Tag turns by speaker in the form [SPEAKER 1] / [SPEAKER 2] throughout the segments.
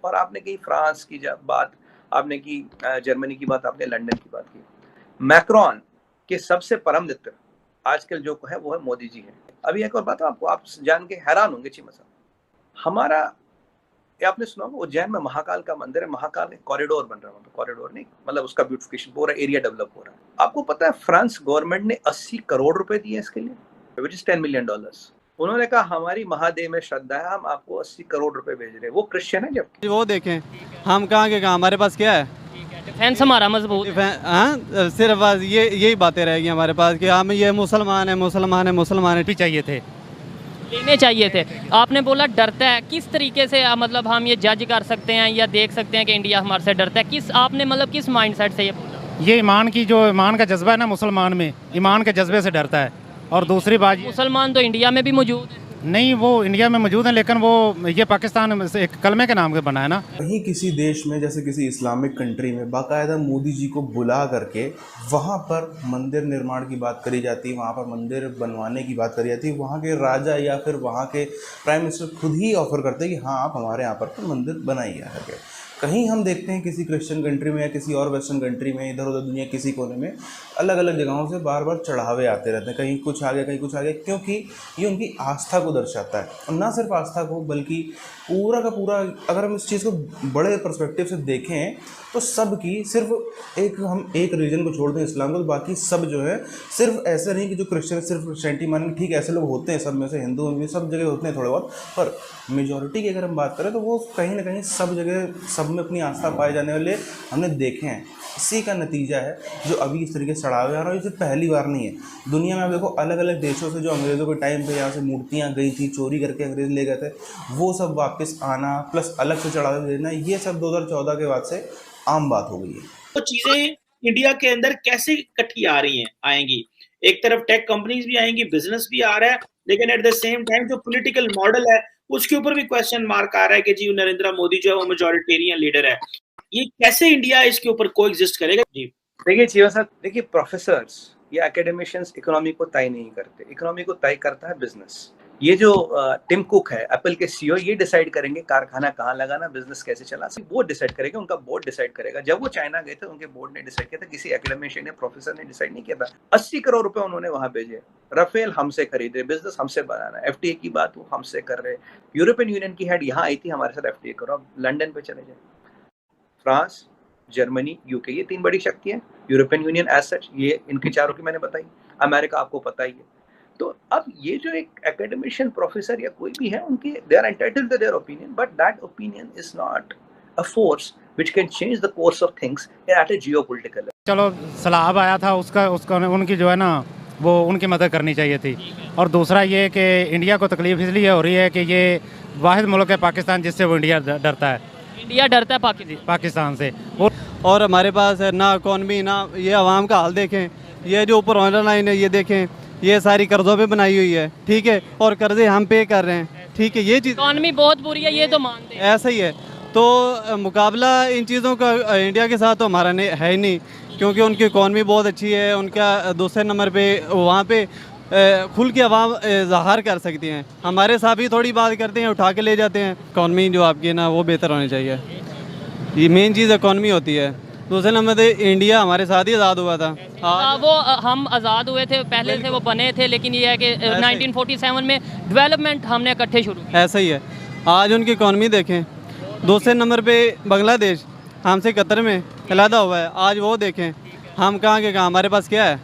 [SPEAKER 1] और आपने की फ्रांस की जब बात, आपने की जर्मनी की बात, आपने लंदन की बात की। मैक्रोन के सबसे परम मित्र आजकल जो है वो है मोदी जी हैं। अभी एक और बात आपको, आप जान के हैरान होंगे चीमा साहब, हमारा, ये आपने सुना होगा उज्जैन में महाकाल का मंदिर है, महाकाल में कॉरिडोर बन रहा है, कॉरिडोर नहीं मतलब उसका ब्यूटिफिकेशन, पूरा एरिया डेवलप हो रहा है। आपको पता है फ्रांस गवर्नमेंट ने 80 करोड़ रुपए दिए इसके लिए, विच इज $10 मिलियन। उन्होंने कहा हमारी महादेव में श्रद्धा है, हम आपको 80 करोड़ रुपए भेज रहे हैं। वो क्रिश्चियन है जबकि।
[SPEAKER 2] वो देखें हम कहाँ के कहाँ, हमारे पास क्या है,
[SPEAKER 3] डिफेंस हमारा मजबूत है।
[SPEAKER 2] हाँ सिर्फ बस यही बातें रहेगी हमारे पास कि हम ये मुसलमान है, मुसलमान है, मुसलमान है।
[SPEAKER 4] भी चाहिए थे,
[SPEAKER 3] लेने चाहिए थे। आपने बोला डरता है, किस तरीके से मतलब हम ये जज कर सकते हैं या देख सकते हैं कि इंडिया हमारे से डरता है? किस आपने मतलब किस माइंडसेट से ये बोला?
[SPEAKER 4] ये ईमान का जज्बा है ना, मुसलमान में ईमान के जज्बे से डरता है। और दूसरी बात
[SPEAKER 3] मुसलमान तो इंडिया में भी मौजूद है।
[SPEAKER 4] नहीं, वो इंडिया में मौजूद है, लेकिन वो ये पाकिस्तान से एक कलमे के नाम से बना है ना।
[SPEAKER 5] कहीं किसी देश में, जैसे किसी इस्लामिक कंट्री में, बाकायदा मोदी जी को बुला करके वहाँ पर मंदिर निर्माण की बात करी जाती है, वहाँ पर मंदिर बनवाने की बात करी जाती है। वहाँ के राजा या फिर वहाँ के प्राइम मिनिस्टर खुद ही ऑफर करते हैं कि हाँ आप हमारे यहाँ पर मंदिर बनाइए करके। कहीं हम देखते हैं किसी क्रिश्चियन कंट्री में या किसी और वेस्टर्न कंट्री में, इधर उधर दुनिया किसी कोने में अलग अलग जगहों से बार बार चढ़ावे आते रहते हैं, कहीं कुछ आ गया कहीं कुछ आ गया, क्योंकि ये उनकी आस्था को दर्शाता है। और ना सिर्फ आस्था को बल्कि पूरा का पूरा, अगर हम इस चीज़ को बड़े पर्सपेक्टिव से देखें तो सब की सिर्फ हम एक रीजन को छोड़ दें इस्लाम को, तो बाकी सब जो है सिर्फ ऐसे नहीं कि जो क्रिश्चियन सिर्फ क्रिश्चियनिटी मानेंगे, ठीक ऐसे लोग होते हैं सब में से, हिंदू में सब जगह होते हैं थोड़े बहुत, पर मेजॉरिटी की अगर हम बात करें तो वो कहीं ना कहीं सब जगह सब में अपनी आस्था पाए जाने वाले हमने देखे हैं। इसी का नतीजा है जो अभी इस तरीके से चढ़ावे आ रहा है। ये पहली बार नहीं है दुनिया में। आप देखो अलग अलग देशों से जो अंग्रेज़ों के टाइम पे यहाँ से मूर्तियाँ गई थी, चोरी करके अंग्रेज़ ले गए थे, वो सब वापस आना प्लस अलग से चढ़ावे देना, ये सब 2014 के बाद से आम बात हो गई है।
[SPEAKER 6] तो चीज़ें इंडिया के अंदर कैसे इकट्ठी आ रही हैं, आएंगी। एक तरफ टेक कंपनीज भी आएंगी, बिजनेस भी आ रहा है, लेकिन एट द सेम टाइम जो पॉलिटिकल मॉडल है उसके ऊपर भी क्वेश्चन मार्क आ रहा है कि जी नरेंद्र मोदी जो है वो मेजॉरिटेरियन लीडर है। ये कैसे इंडिया इसके ऊपर कोएग्जिस्ट करेगा? जी
[SPEAKER 1] देखिए जीवा साहब, देखिए प्रोफेसर्स या एकेडमिशियंस इकोनॉमी को तय नहीं करते, इकोनॉमी को तय करता है बिजनेस। ये जो टिम कुक है एप्पल के सीईओ, ये डिसाइड करेंगे कारखाना कहाँ लगाना, बिजनेस कैसे चला, वो डिसाइड करेगा, उनका बोर्ड डिसाइड करेगा। जब वो चाइना गए थे उनके बोर्ड ने डिसाइड किया था, किसी एकेडमिशियन ने, प्रोफेसर ने डिसाइड नहीं किया था। 80 करोड़ रुपए उन्होंने वहां भेजे, राफेल हमसे खरीदे, बिजनेस हमसे बनाना, एफटीए की बात वो हमसे कर रहे। यूरोपियन यूनियन की हेड यहाँ आई थी हमारे साथ एफटीए करो। अब लंदन पे चले जाए, फ्रांस, जर्मनी, यूके, ये 3 बड़ी शक्ति है। यूरोपियन यूनियन एज सच, ये इनकी चारों की मैंने बताई। अमेरिका आपको पता ही है। तो अब ये जो एक एकेडमिशियन प्रोफेसर या कोई भी है, उनके they are entitled to their opinion, but that opinion is not a force which can change the course of things at a geopolitical level.
[SPEAKER 4] चलो सलाब आया था, उसका उनकी जो है ना वो उनकी मदद करनी चाहिए थी। और दूसरा ये कि इंडिया को तकलीफ इसलिए हो रही है कि ये वाहिद मुल्क है पाकिस्तान जिससे वो इंडिया डरता है।
[SPEAKER 3] इंडिया डरता है
[SPEAKER 4] पाकिस्तान से।
[SPEAKER 2] और हमारे पास है ना इकॉनमी, ना ये आवाम का हाल देखें, ये जो ऊपर ऑनलाइन है ये देखें, ये सारी कर्जों पे बनाई हुई है, ठीक है, और कर्जे हम पे कर रहे हैं, ठीक है। ये चीज़
[SPEAKER 3] इकॉनमी बहुत बुरी है, ये तो मानते हैं,
[SPEAKER 2] ऐसा ही है। तो मुकाबला इन चीज़ों का इंडिया के साथ तो हमारा है ही नहीं, क्योंकि उनकी इकॉनमी बहुत अच्छी है। उनका दूसरे नंबर पे वहाँ पे खुल के आवाम ज़ाहिर कर सकती हैं। हमारे साथ भी थोड़ी बात करते हैं, उठा के ले जाते हैं। इकॉनमी जो आपकी है ना वो बेहतर होनी चाहिए, ये मेन चीज़ इकॉनमी होती है। दूसरे नंबर पे इंडिया हमारे साथ ही आज़ाद हुआ था।
[SPEAKER 3] वो हम आज़ाद हुए थे, पहले से वो बने थे, लेकिन ये है कि 1947 में डेवलपमेंट हमने इकट्ठे शुरू की।
[SPEAKER 2] ऐसा ही है। आज उनकी इकॉनमी देखें, दूसरे नंबर पे बांग्लादेश हमसे कतर में अलहदा हुआ है। आज वो देखें हम कहाँ के कहाँ, हमारे पास क्या है,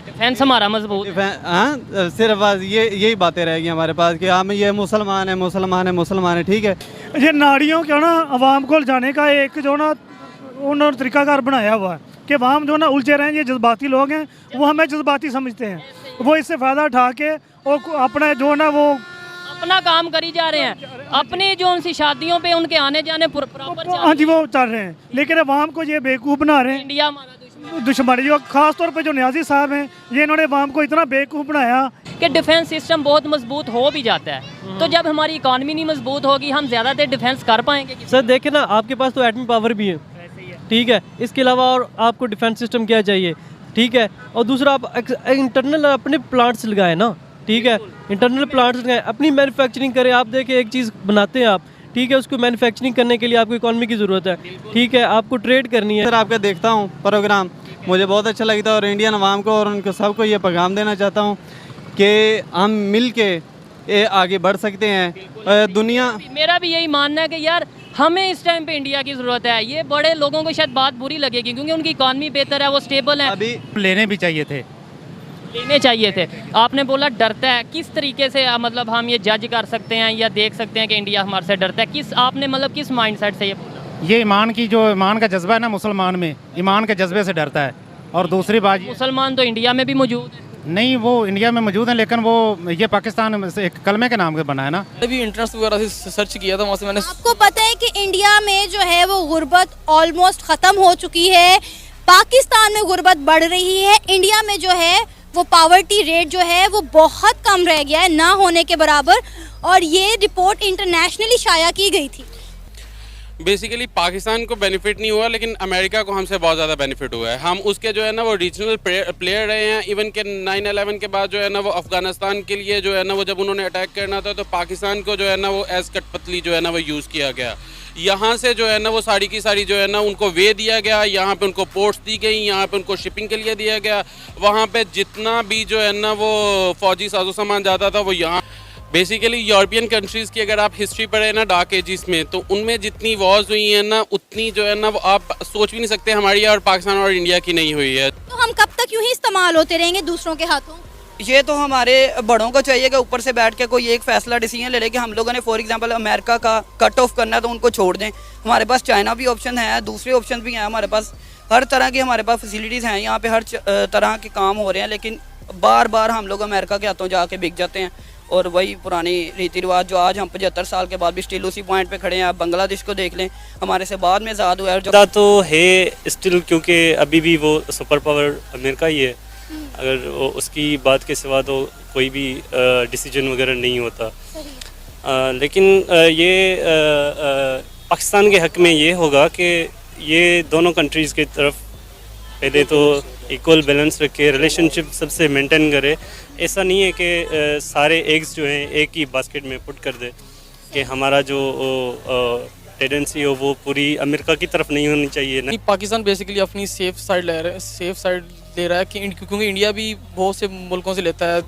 [SPEAKER 3] डिफेंस हमारा मजबूत।
[SPEAKER 2] हाँ सिर्फ बस यही बातें रहेगी हमारे पास कि हम ये मुसलमान है, मुसलमान है, मुसलमान है, ठीक है।
[SPEAKER 7] ये नाड़ियों का ना आवाम को जाने का एक जो ना उन्होंने तरीकाकार बनाया हुआ है कि आवाम जो ना उलझे रहें। ये जज्बाती लोग हैं, वो हमें जज्बाती समझते हैं, वो इससे फ़ायदा उठा के और अपना जो ना वो
[SPEAKER 3] अपना काम करी जा रहे हैं, अपनी जो उनकी शादियों पे उनके आने जाने प्रॉपर,
[SPEAKER 7] हाँ जी वो चल रहे हैं, लेकिन अवाम को ये बेवकूफ़ बना रहे हैं।
[SPEAKER 3] इंडिया हमारा
[SPEAKER 7] दुश्मन जो खास तौर पे जो न्याजी साहब हैं, ये इन्होंने अवाम को इतना बेवकूफ़ बनाया
[SPEAKER 3] कि डिफेंस सिस्टम बहुत मजबूत हो भी जाता है। तो जब हमारी इकॉनमी नहीं मजबूत होगी, हम ज़्यादा देर डिफेंस कर पाएंगे?
[SPEAKER 8] सर देखें ना, आपके पास तो एटमी पावर भी है, ठीक है, इसके अलावा और आपको डिफेंस सिस्टम क्या चाहिए, ठीक है। और दूसरा आप इंटरनल अपने प्लांट्स लगाएं ना, ठीक है, इंटरनल प्लांट्स लगाएं, अपनी मैन्युफैक्चरिंग करें। आप देखें एक चीज़ बनाते हैं आप, ठीक है, उसको मैन्युफैक्चरिंग करने के लिए आपको इकॉनमी की ज़रूरत है, ठीक है, आपको ट्रेड करनी है।
[SPEAKER 2] सर आपका देखता हूँ प्रोग्राम, मुझे बहुत अच्छा लगता है और इंडियन अवाम को और उनको सबको ये पैगाम देना चाहता हूँ कि हम मिल के आगे बढ़ सकते हैं। दुनिया
[SPEAKER 3] मेरा भी यही मानना है कि यार हमें इस टाइम पे इंडिया की ज़रूरत है। ये बड़े लोगों को शायद बात बुरी लगेगी क्योंकि उनकी इकॉनमी बेहतर है, वो स्टेबल है,
[SPEAKER 2] अभी
[SPEAKER 4] लेने भी चाहिए थे।
[SPEAKER 3] लेने चाहिए थे। आपने बोला डरता है, किस तरीके से मतलब हम ये जज कर सकते हैं या देख सकते हैं कि इंडिया हमारे से डरता है? किस आपने मतलब किस माइंडसेट से ये बोला?
[SPEAKER 4] ये ईमान का जज्बा है ना, मुसलमान में ईमान के जज्बे से डरता है। और दूसरी बात,
[SPEAKER 3] मुसलमान तो इंडिया में भी मौजूद है।
[SPEAKER 4] नहीं, वो इंडिया में मौजूद है लेकिन वो ये पाकिस्तान में से एक कलमे के नाम के बना है ना।
[SPEAKER 9] अभी इंटरनेट वगैरह से सर्च किया था, वहाँ से मैंने
[SPEAKER 10] आपको पता है कि इंडिया में जो है वो गुर्बत ऑलमोस्ट ख़त्म हो चुकी है, पाकिस्तान में गुर्बत बढ़ रही है, इंडिया में जो है वो पावर्टी रेट जो है वो बहुत कम रह गया है, ना होने के बराबर, और ये रिपोर्ट इंटरनेशनली शाया की गई थी।
[SPEAKER 11] बेसिकली पाकिस्तान को बेनिफिट नहीं हुआ लेकिन अमेरिका को हमसे बहुत ज़्यादा बेनिफिट हुआ है। हम उसके जो है ना वो रीजनल प्लेयर रहे हैं। इवन के 9/11 के बाद जो है ना वो अफ़गानिस्तान के लिए जो है ना वो जब उन्होंने अटैक करना था तो पाकिस्तान को जो है ना वो एज कठपुतली जो है ना वो यूज़ किया गया। यहाँ से जो है ना वो सारी की सारी जो है ना उनको वे दिया गया, यहाँ पे उनको पोर्ट्स दी गई, यहाँ पे उनको शिपिंग के लिए दिया गया। वहाँ पे जितना भी जो है ना वो फ़ौजी साजो सामान जाता था वो यहाँ बेसिकली यूरोपियन कंट्रीज़ की अगर आप हिस्ट्री पढ़े ना डार्क एजिस में, तो उनमें जितनी वॉर्स हुई हैं ना उतनी जो है ना वो आप सोच भी नहीं सकते हमारी और पाकिस्तान और इंडिया की नहीं हुई है।
[SPEAKER 10] तो हम कब तक यूं ही इस्तेमाल होते रहेंगे दूसरों के हाथों?
[SPEAKER 12] ये तो हमारे बड़ों को चाहिए कि ऊपर से बैठ के कोई एक फैसला डिसीजन ले ले कि हम लोगों ने फॉर एग्जांपल अमेरिका का कट ऑफ करना है तो उनको छोड़ दें। हमारे पास चाइना भी ऑप्शन है, दूसरे ऑप्शन भी हैं, हमारे पास हर तरह की हमारे पास फैसिलिटीज़ हैं, यहाँ पे हर तरह के काम हो रहे हैं, लेकिन बार बार हम लोग अमेरिका के हाथों जाके बिक जाते हैं। और वही पुरानी रीति रिवाज जो आज हम 75 साल के बाद भी स्टिल उसी पॉइंट पे खड़े हैं। आप बांग्लादेश को देख लें, हमारे से बाद में आज़ाद हुआ है जो
[SPEAKER 13] तो है स्टिल, क्योंकि अभी भी वो सुपर पावर अमेरिका ही है। अगर उसकी बात के सिवा तो कोई भी डिसीजन वगैरह नहीं होता। लेकिन ये पाकिस्तान के हक़ में ये होगा कि ये दोनों कंट्रीज़ की तरफ पहले तो इक्वल बैलेंस रखे, रिलेशनशिप सबसे मेंटेन करे। ऐसा नहीं है कि सारे एग्स जो हैं एक ही बास्केट में पुट कर दे कि हमारा जो टेंडेंसी हो वो पूरी अमेरिका की तरफ नहीं होनी चाहिए ना।
[SPEAKER 9] पाकिस्तान बेसिकली अपनी सेफ साइड ले रहा है कि क्योंकि इंडिया भी बहुत से मुल्कों से लेता है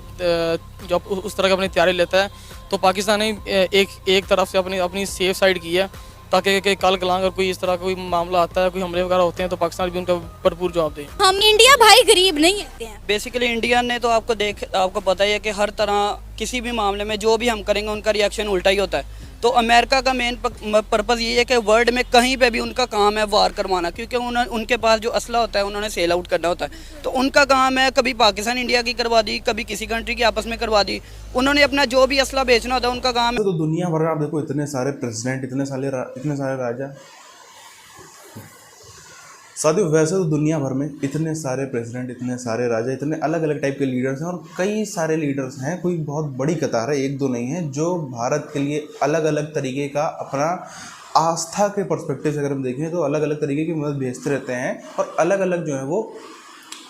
[SPEAKER 9] जो उस तरह के अपनी तैयारी लेता है, तो पाकिस्तान ने एक तरफ से अपनी सेफ साइड की है ताकि कल कलांग अगर कोई इस तरह का कोई मामला आता है, कोई हमले वगैरह होते हैं तो पाकिस्तान भी उनका भरपूर जवाब दे।
[SPEAKER 10] हम इंडिया भाई गरीब नहीं हैं।
[SPEAKER 12] बेसिकली इंडिया ने तो आपको पता ही है कि हर तरह किसी भी मामले में जो भी हम करेंगे उनका रिएक्शन उल्टा ही होता है। तो अमेरिका का मेन पर्पज़ ये है कि वर्ल्ड में कहीं पे भी उनका काम है वार करवाना, क्योंकि उनके पास जो असला होता है उन्होंने सेल आउट करना होता है। तो उनका काम है कभी पाकिस्तान इंडिया की करवा दी, कभी किसी कंट्री की आपस में करवा दी। उन्होंने अपना जो भी असला बेचना होता है उनका काम है।
[SPEAKER 5] तो दुनिया भर में आप देखो इतने सारे प्रेसिडेंट, इतने सारे राजा, साथियों वैसे तो दुनिया भर में इतने सारे प्रेसिडेंट, इतने सारे राजा, इतने अलग अलग टाइप के लीडर्स हैं और कई सारे लीडर्स हैं, कोई बहुत बड़ी कतार है, एक दो नहीं है, जो भारत के लिए अलग अलग तरीके का अपना आस्था के पर्सपेक्टिव से अगर हम देखें तो अलग अलग तरीके की मदद भेजते रहते हैं और अलग अलग जो है वो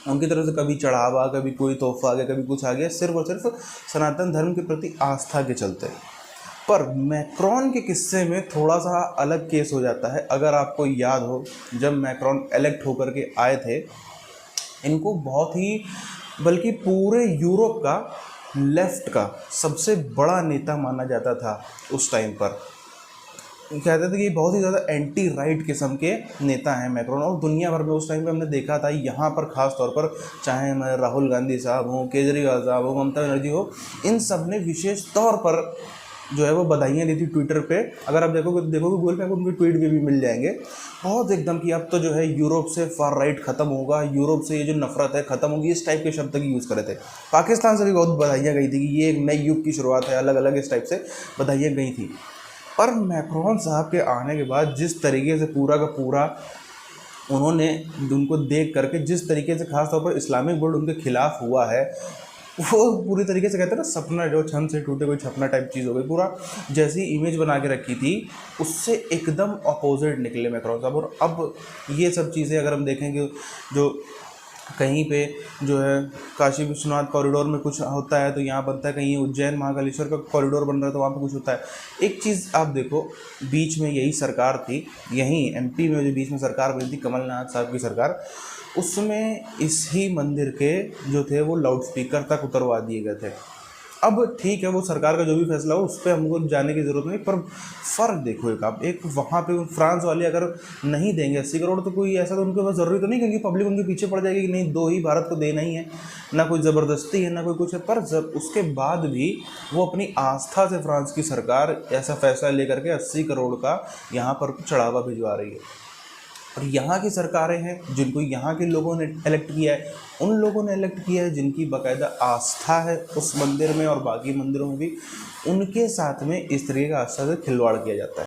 [SPEAKER 5] उनकी तरफ से कभी चढ़ावा, कभी कोई तोहफा आ गया, कभी कुछ आ गया, सिर्फ और सिर्फ सनातन धर्म के प्रति आस्था के चलते। पर मैक्रॉन के किस्से में थोड़ा सा अलग केस हो जाता है। अगर आपको याद हो, जब मैक्रॉन इलेक्ट होकर के आए थे, इनको बहुत ही बल्कि पूरे यूरोप का लेफ्ट का सबसे बड़ा नेता माना जाता था उस टाइम पर। कहते थे कि बहुत ही ज़्यादा एंटी राइट किस्म के नेता हैं मैक्रॉन, और दुनिया भर में उस टाइम पे हमने देखा था, यहाँ पर ख़ास तौर पर चाहे हमारे राहुल गांधी साहब हों, केजरीवाल साहब हो, ममता बनर्जी हो, इन सब ने विशेष तौर पर जो है वो बधाइयाँ दी थी ट्विटर पे। अगर आप देखोगे गूगल पे आपको उनके ट्वीट भी मिल जाएंगे, बहुत एकदम कि अब तो जो है यूरोप से फार राइट ख़त्म होगा, यूरोप से ये जो नफरत है ख़त्म होगी, इस टाइप के शब्द की यूज़ करे थे। पाकिस्तान से भी बहुत बधाइयाँ गई थी कि ये एक नए युग की शुरुआत है, अलग अलग इस टाइप से बधाइयाँ गई थी। पर मैक्रॉन साहब के आने के बाद जिस तरीके से पूरा का पूरा उन्होंने उनको देख करके जिस तरीके से खासतौर पर इस्लामिक वर्ल्ड उनके खिलाफ हुआ है, वो पूरी तरीके से कहते हैं ना सपना जो छन से टूटे कोई छपना टाइप चीज़ हो गई। पूरा जैसी इमेज बना के रखी थी उससे एकदम अपोजिट निकले मैक्रॉन साहब। और अब ये सब चीज़ें अगर हम देखेंगे जो कहीं पे जो है काशी विश्वनाथ कॉरिडोर में कुछ होता है तो यहाँ बनता है, कहीं उज्जैन महाकालेश्वर का कॉरिडोर बन रहा है तो वहाँ पे कुछ होता है। एक चीज़ आप देखो, बीच में यही सरकार थी, यहीं एमपी में जो बीच में सरकार बनी थी कमलनाथ साहब की सरकार, उसमें इसी मंदिर के जो थे वो लाउड स्पीकर तक उतरवा दिए गए थे। अब ठीक है, वो सरकार का जो भी फैसला हो उस पर हमको जाने की ज़रूरत नहीं, पर फ़र्क देखो एक आप, एक वहाँ पे फ्रांस वाले अगर नहीं देंगे 80 करोड़ तो कोई ऐसा तो उनके पास ज़रूरी तो नहीं, क्योंकि पब्लिक उनके पीछे पड़ जाएगी कि नहीं 2 ही भारत को देना ही है, ना कोई ज़बरदस्ती है ना कोई कुछ है। पर जब उसके बाद भी वो अपनी आस्था से फ्रांस की सरकार ऐसा फैसला लेकर के 80 करोड़ का यहाँ पर चढ़ावा भिजवा रही है। और यहाँ की सरकारें हैं जिनको यहाँ के लोगों ने इलेक्ट किया है, उन लोगों ने इलेक्ट किया है जिनकी बाकायदा आस्था है उस मंदिर में और बाकी मंदिरों में भी, उनके साथ में इस तरीके का आस्था से खिलवाड़ किया जाता है।